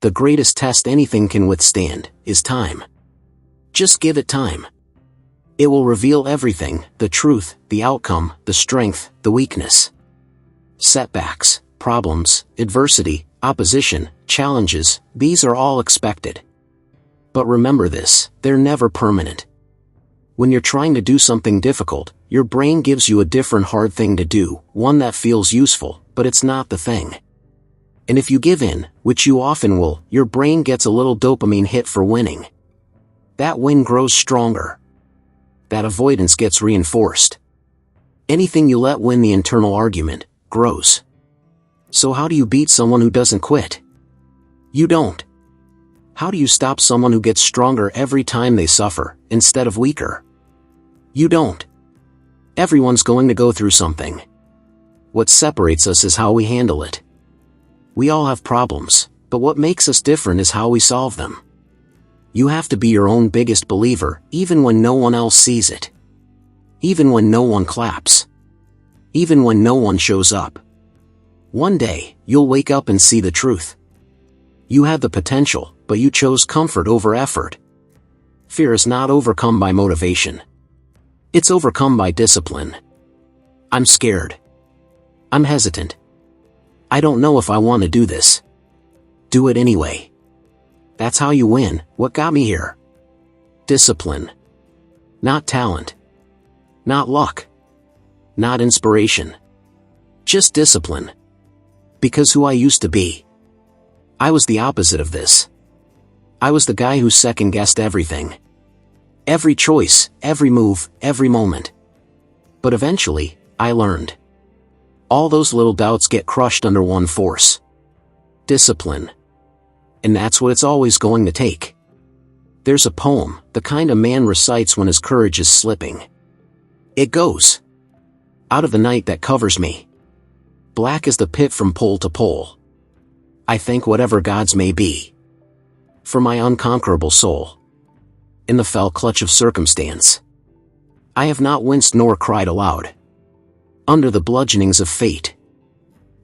The greatest test anything can withstand is time. Just give it time. It will reveal everything, the truth, the outcome, the strength, the weakness. Setbacks, problems, adversity, opposition, challenges, these are all expected. But remember this, they're never permanent. When you're trying to do something difficult, your brain gives you a different hard thing to do, one that feels useful, but it's not the thing. And if you give in, which you often will, your brain gets a little dopamine hit for winning. That win grows stronger. That avoidance gets reinforced. Anything you let win the internal argument, grows. So how do you beat someone who doesn't quit? You don't. How do you stop someone who gets stronger every time they suffer, instead of weaker? You don't. Everyone's going to go through something. What separates us is how we handle it. We all have problems, but what makes us different is how we solve them. You have to be your own biggest believer, even when no one else sees it. Even when no one claps. Even when no one shows up. One day, you'll wake up and see the truth. You had the potential, but you chose comfort over effort. Fear is not overcome by motivation. It's overcome by discipline. I'm scared. I'm hesitant. I don't know if I want to do this. Do it anyway. That's how you win. What got me here? Discipline. Not talent. Not luck. Not inspiration. Just discipline. Because who I used to be. I was the opposite of this. I was the guy who second-guessed everything. Every choice, every move, every moment. But eventually, I learned. All those little doubts get crushed under one force. Discipline. And that's what it's always going to take. There's a poem, the kind a man recites when his courage is slipping. It goes. Out of the night that covers me. Black is the pit from pole to pole. I thank whatever gods may be. For my unconquerable soul. In the fell clutch of circumstance. I have not winced nor cried aloud. Under the bludgeonings of fate.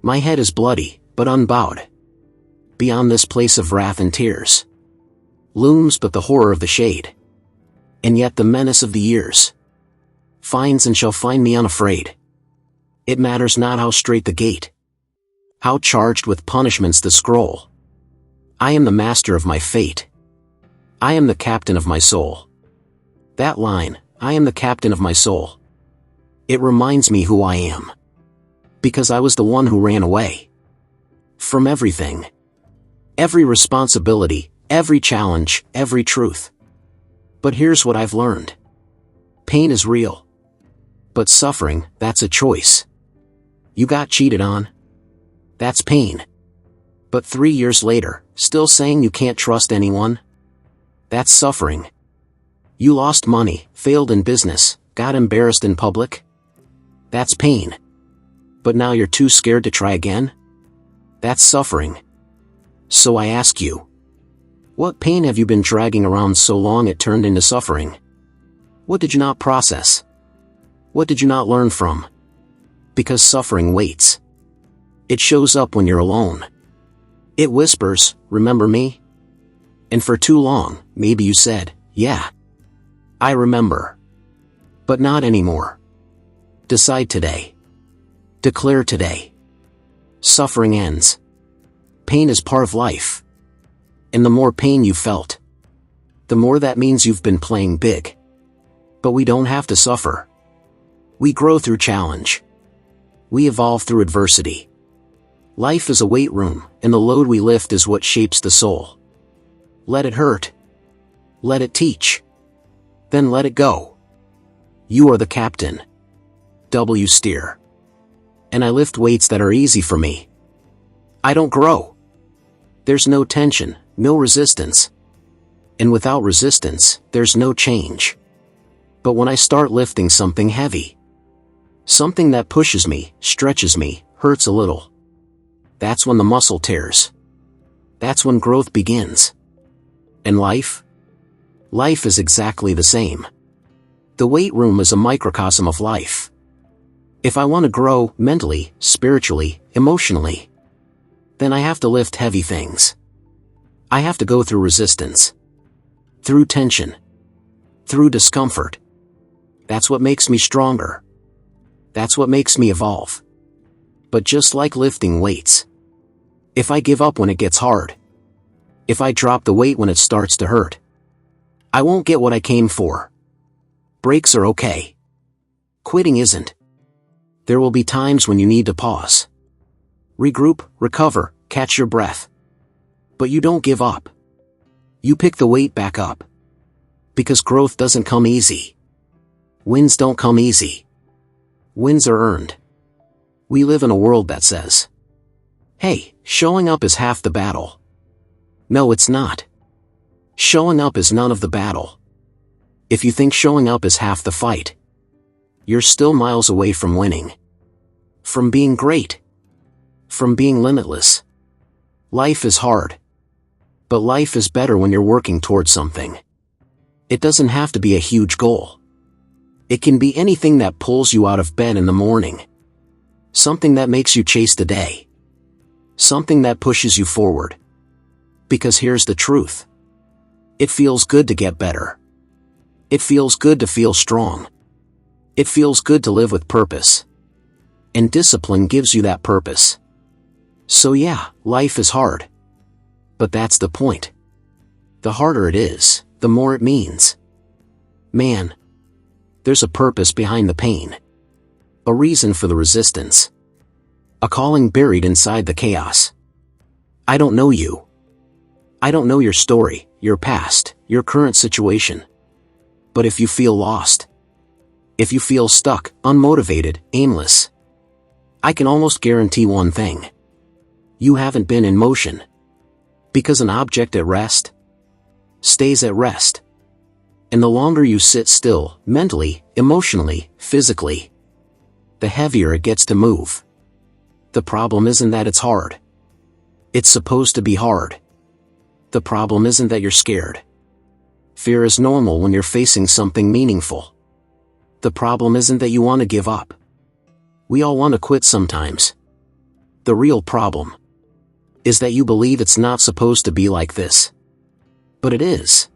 My head is bloody, but unbowed. Beyond this place of wrath and tears. Looms but the horror of the shade. And yet the menace of the years. Finds and shall find me unafraid. It matters not how straight the gate. How charged with punishments the scroll. I am the master of my fate. I am the captain of my soul. That line, I am the captain of my soul. It reminds me who I am. Because I was the one who ran away. From everything. Every responsibility, every challenge, every truth. But here's what I've learned. Pain is real. But suffering, that's a choice. You got cheated on. That's pain. But 3 years later, still saying you can't trust anyone? That's suffering. You lost money, failed in business, got embarrassed in public? That's pain. But now you're too scared to try again? That's suffering. So I ask you, what pain have you been dragging around so long it turned into suffering? What did you not process? What did you not learn from? Because suffering waits. It shows up when you're alone. It whispers, remember me? And for too long, maybe you said, yeah. I remember. But not anymore. Decide today. Declare today. Suffering ends. Pain is part of life. And the more pain you felt, the more that means you've been playing big. But we don't have to suffer. We grow through challenge. We evolve through adversity. Life is a weight room, and the load we lift is what shapes the soul. Let it hurt. Let it teach. Then let it go. You are the captain. W steer. And I lift weights that are easy for me. I don't grow. There's no tension, no resistance. And without resistance, there's no change. But when I start lifting something heavy, something that pushes me, stretches me, hurts a little, that's when the muscle tears. That's when growth begins. And life? Life is exactly the same. The weight room is a microcosm of life. If I want to grow mentally, spiritually, emotionally, then I have to lift heavy things. I have to go through resistance. Through tension. Through discomfort. That's what makes me stronger. That's what makes me evolve. But just like lifting weights, if I give up when it gets hard, if I drop the weight when it starts to hurt, I won't get what I came for. Breaks are okay. Quitting isn't. There will be times when you need to pause. Regroup, recover, catch your breath. But you don't give up. You pick the weight back up. Because growth doesn't come easy. Wins don't come easy. Wins are earned. We live in a world that says, hey, showing up is half the battle. No, it's not. Showing up is none of the battle. If you think showing up is half the fight, you're still miles away from winning. From being great. From being limitless. Life is hard. But life is better when you're working towards something. It doesn't have to be a huge goal. It can be anything that pulls you out of bed in the morning. Something that makes you chase the day. Something that pushes you forward. Because here's the truth. It feels good to get better. It feels good to feel strong. It feels good to live with purpose. And discipline gives you that purpose. So yeah, life is hard. But that's the point. The harder it is, the more it means. Man, there's a purpose behind the pain. A reason for the resistance. A calling buried inside the chaos. I don't know you. I don't know your story, your past, your current situation. But if you feel lost, if you feel stuck, unmotivated, aimless, I can almost guarantee one thing. You haven't been in motion. Because an object at rest stays at rest. And the longer you sit still, mentally, emotionally, physically, the heavier it gets to move. The problem isn't that it's hard. It's supposed to be hard. The problem isn't that you're scared. Fear is normal when you're facing something meaningful. The problem isn't that you want to give up. We all want to quit sometimes. The real problem is that you believe it's not supposed to be like this. But it is.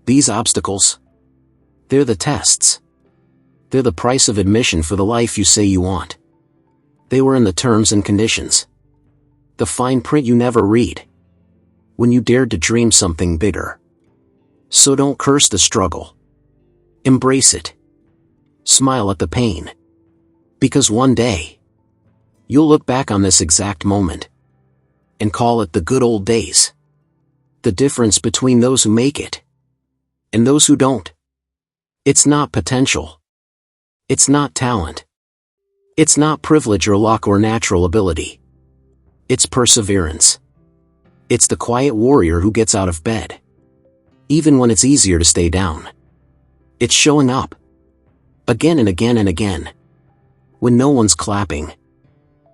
These obstacles, they're the tests. They're the price of admission for the life you say you want. They were in the terms and conditions. The fine print you never read. When you dared to dream something bigger. So don't curse the struggle. Embrace it. Smile at the pain. Because one day, you'll look back on this exact moment and call it the good old days. The difference between those who make it and those who don't. It's not potential. It's not talent. It's not privilege or luck or natural ability. It's perseverance. It's the quiet warrior who gets out of bed, even when it's easier to stay down. It's showing up. Again and again and again. When no one's clapping.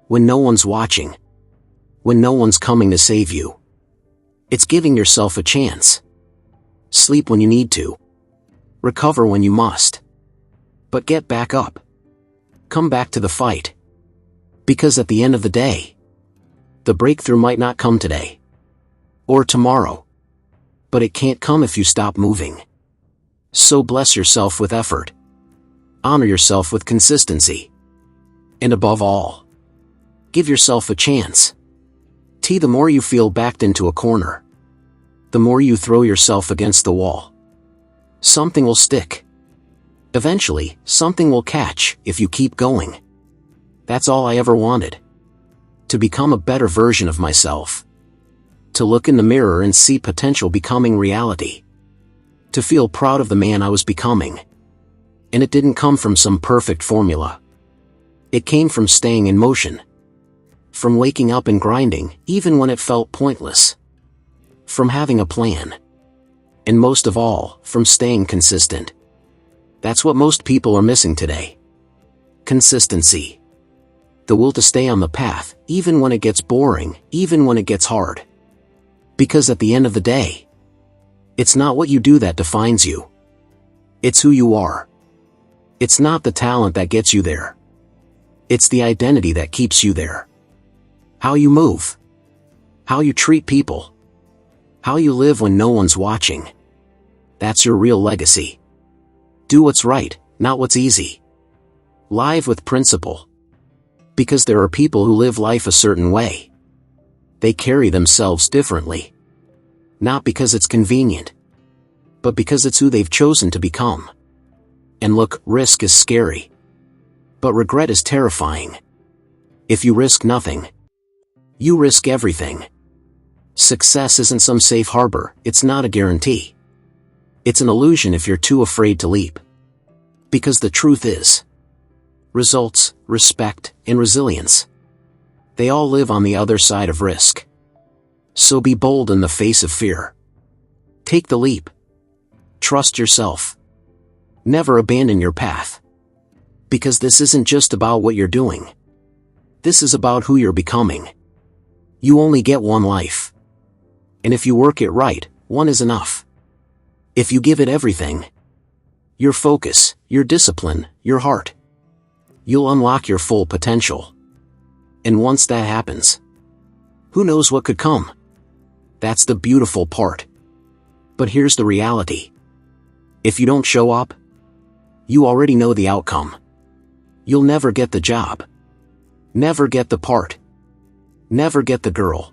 When no one's watching. When no one's coming to save you. It's giving yourself a chance. Sleep when you need to. Recover when you must. But get back up. Come back to the fight. Because at the end of the day, the breakthrough might not come today. Or tomorrow. But it can't come if you stop moving. So bless yourself with effort. Honor yourself with consistency. And above all, give yourself a chance. The more you feel backed into a corner, the more you throw yourself against the wall. Something will stick. Eventually, something will catch if you keep going. That's all I ever wanted. To become a better version of myself. To look in the mirror and see potential becoming reality. To feel proud of the man I was becoming. And it didn't come from some perfect formula. It came from staying in motion. From waking up and grinding, even when it felt pointless. From having a plan. And most of all, from staying consistent. That's what most people are missing today. Consistency. The will to stay on the path, even when it gets boring, even when it gets hard. Because at the end of the day, it's not what you do that defines you. It's who you are. It's not the talent that gets you there. It's the identity that keeps you there. How you move. How you treat people. How you live when no one's watching. That's your real legacy. Do what's right, not what's easy. Live with principle. Because there are people who live life a certain way. They carry themselves differently. Not because it's convenient, but because it's who they've chosen to become. And look, risk is scary. But regret is terrifying. If you risk nothing, you risk everything. Success isn't some safe harbor, it's not a guarantee. It's an illusion if you're too afraid to leap. Because the truth is, results, respect, and resilience, they all live on the other side of risk. So be bold in the face of fear. Take the leap. Trust yourself. Never abandon your path. Because this isn't just about what you're doing. This is about who you're becoming. You only get one life. And if you work it right, one is enough. If you give it everything, your focus, your discipline, your heart, you'll unlock your full potential. And once that happens, who knows what could come? That's the beautiful part. But here's the reality. If you don't show up, you already know the outcome. You'll never get the job. Never get the part. Never get the girl.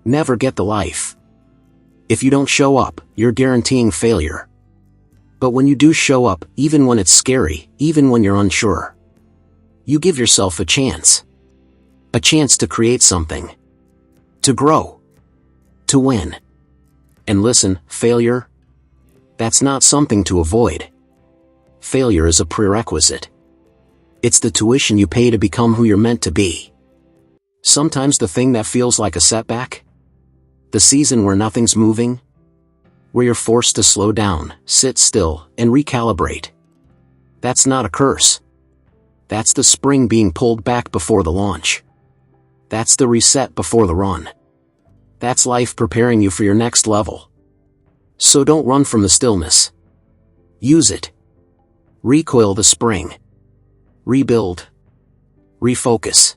Never get the life. If you don't show up, you're guaranteeing failure. But when you do show up, even when it's scary, even when you're unsure, you give yourself a chance. A chance to create something. To grow. To win. And listen, failure? That's not something to avoid. Failure is a prerequisite. It's the tuition you pay to become who you're meant to be. Sometimes the thing that feels like a setback? The season where nothing's moving? Where you're forced to slow down, sit still, and recalibrate. That's not a curse. That's the spring being pulled back before the launch. That's the reset before the run. That's life preparing you for your next level. So don't run from the stillness. Use it. Recoil the spring. Rebuild. Refocus.